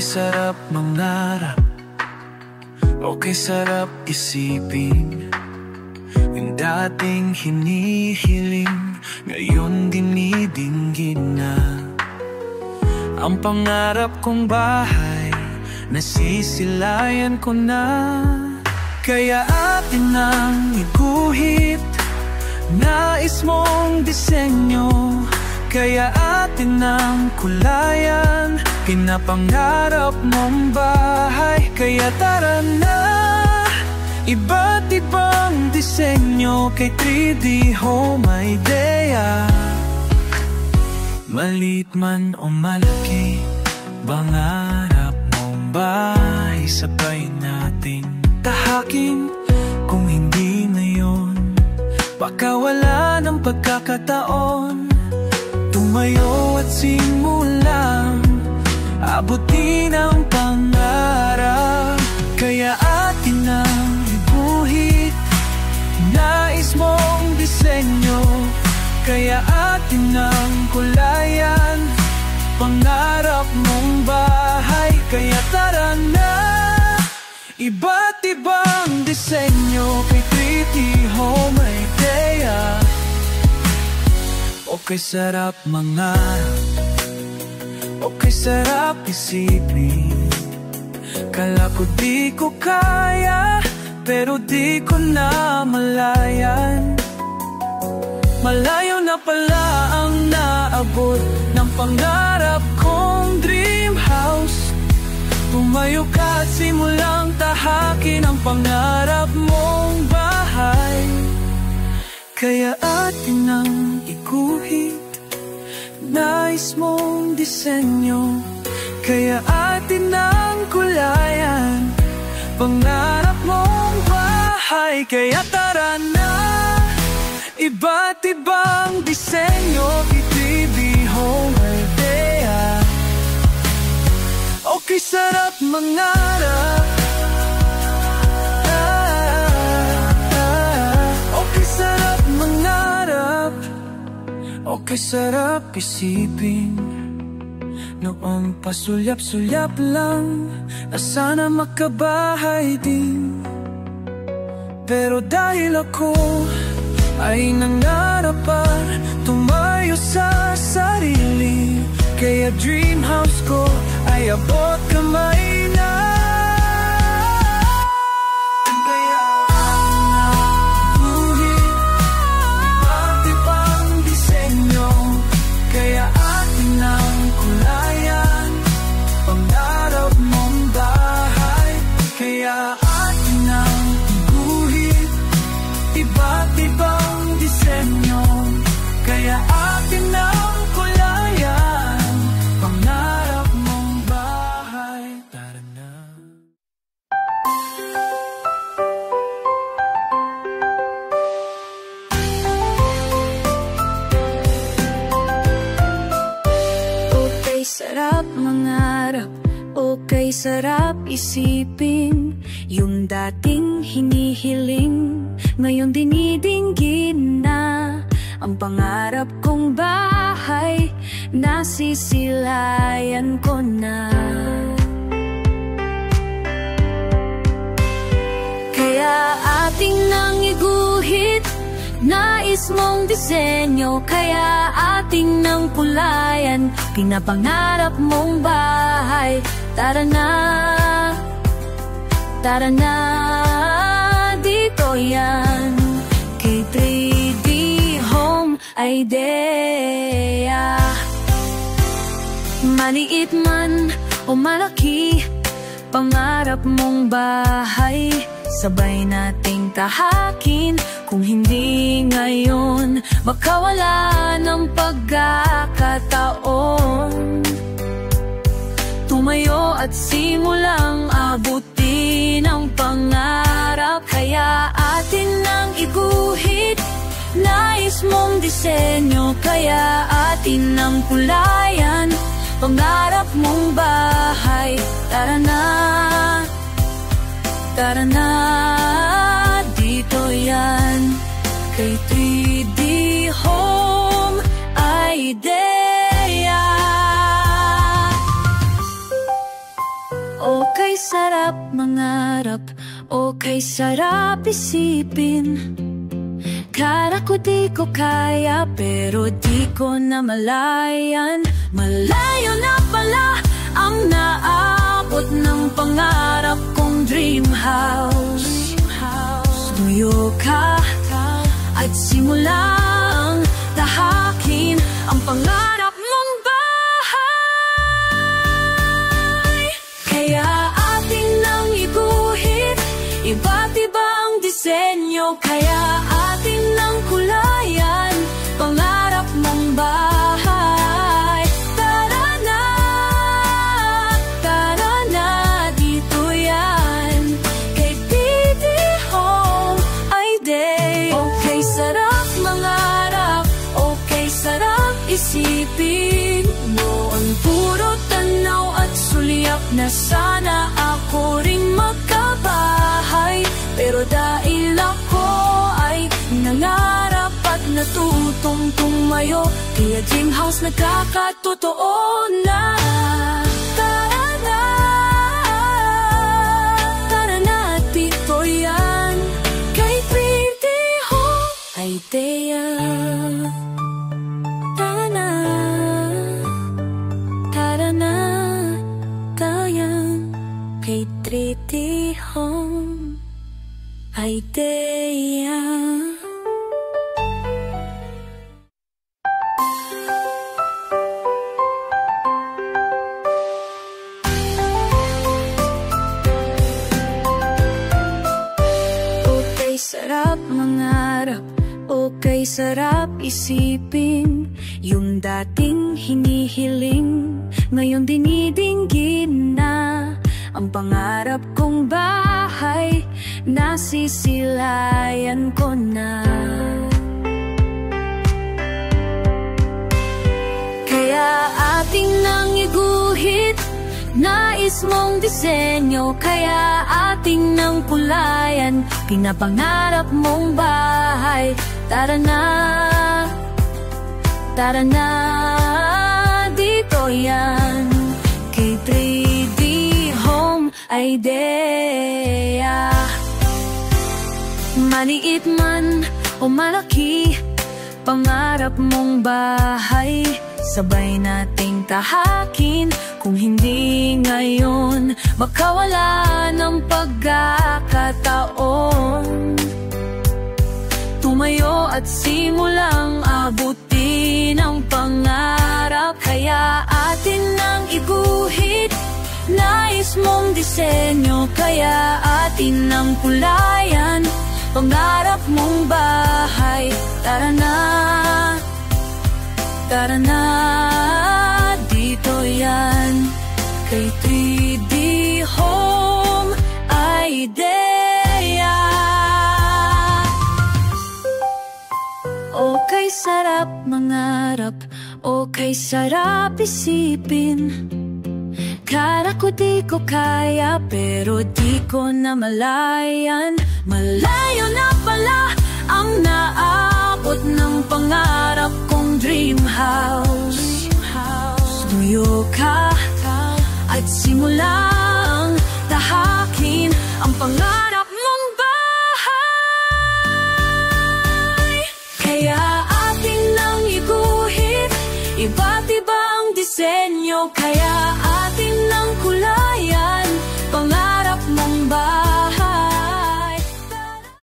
sarap mangarap, okay sarap isipin. Yung dating hinihiling, ngayon dinidinggin na. Ang pangarap kong bahay, nasisilayan ko na. Kaya atin nang iguhit, nais mong disenyo. Kaya atin nang kulayan, pinapangarap mong bahay. Kaya tara na, iba't ibang disenyo kay 3D Home Idea. Maliit man o malaki, pangarap mong bahay, sabay nating tahakin. Kung hindi ngayon, baka wala ng pagkakataon. Tumayo at simulang abutin ang pangarap. Kaya atin ang iguhit, nais mong disenyo. Kaya atin ang kulayan, pangarap mong bahay. Kaya tara na, iba't ibang disenyo kay 3D Home Idea. Okay sarap mangarap, okay sarap isipin. Kala ko di ko kaya, pero di ko na malayan. Malayo na pala ang naabot ng pangarap kong dream house. Tumayo ka at simulang tahakin ang pangarap mong bahay. Kaya atin ang iguhit, nais mong disenyo. Kaya atin ang kulayan, pangarap mong bahay. Kaya tara na, iba't ibang disenyo kay 3D Home Idea. Okay sarap mangarap, okay sarap mangarap, okay sarap isipin. Noong pasulyap-sulyap lang, na sana makabahay din. Pero dahil ako ay nangarapan, tumayo sa sarili. Kaya dream house ko ay abot kamay na. Kaya buhit, iba't ibang disenyo. Kaya atin ang kulayan, pangarap mong bahay. Kaya atin ang iguhit, iba't ibang disenyo. Kaya atin ang kulayan, pangarap mong bahay. Tara na. Okay sarap mangarap, okay sarap isipin. Yung dating hinihiling, ngayon dinidinggin na. Ang pangarap kong bahay, nasisilayan ko na. Kaya ating nang iguhit, nais mong disenyo. Kaya ating nang kulayan, pinapangarap mong bahay. Tara na, dito yan kay 3D Home Idea. Maliit man o malaki, pangarap mong bahay, sabay nating tahakin. Kung hindi ngayon, baka wala ng pagkakataon. Tumayo at simulang abutin ang pangarap. Kaya atin nang iguhit, nais mong disenyo. Kaya atin ang kulayan, pangarap mong bahay. Tara na, dito yan kay 3D Home Idea. O kay sarap mangarap, o kay sarap isipin. Kala ko di ko kaya, pero di ko namalayan. Malayo na pala ang naabot ng pangarap kong dream house. Tuyo ka at simulang tahakin ang pangarap mong bahay. Kaya atin nang iguhit iba't ibang disenyo. Kaya atin nang kulayan pangarap mong bahay. Tara na, dito yan kay PD Home Idea. Okay, sarap mangarap, okay, sarap isipin mo ang puro tanaw at sulyap na sana ako ring magkabahay. Pero dahil ako ay nangarap at natutong tumayo, kaya dream house nagkakatotoo na. Tara na, dito yan kay PD Home Idea. Tara na, tayan kay 3D Home Idea. Okay, sarap mangarap, okay, sarap isipin. Yung dating hinihiling, ngayon dinidinggin na. Ang pangarap kong bahay, nasisilayan ko na. Kaya ating nang iguhit nais mong disenyo. Kaya ating nang kulayan pinapangarap mong bahay. Tara na, dito yan kay 3D Home Idea. Maliit man o malaki, pangarap mong bahay, sabay nating tahakin. Kung hindi ngayon, makawala ng pagkakataon. Tumayo at simulang abutin ang pangarap. Kaya atin nang iguhit nais mong disenyo. Kaya atin nang kulayan pangarap mong bahay. Tara na, dito yan kay 3D Home Idea. Okay, sarap mangarap, okay, sarap isipin. Kala ko di ko kaya, pero di ko namalayan. Malayo na pala ang naabot ng pangarap kong dream house. Tuyo ka at simulang tahakin ang pangarap mong bahay. Kaya atin nang iguhit iba't ibang disenyo. Kaya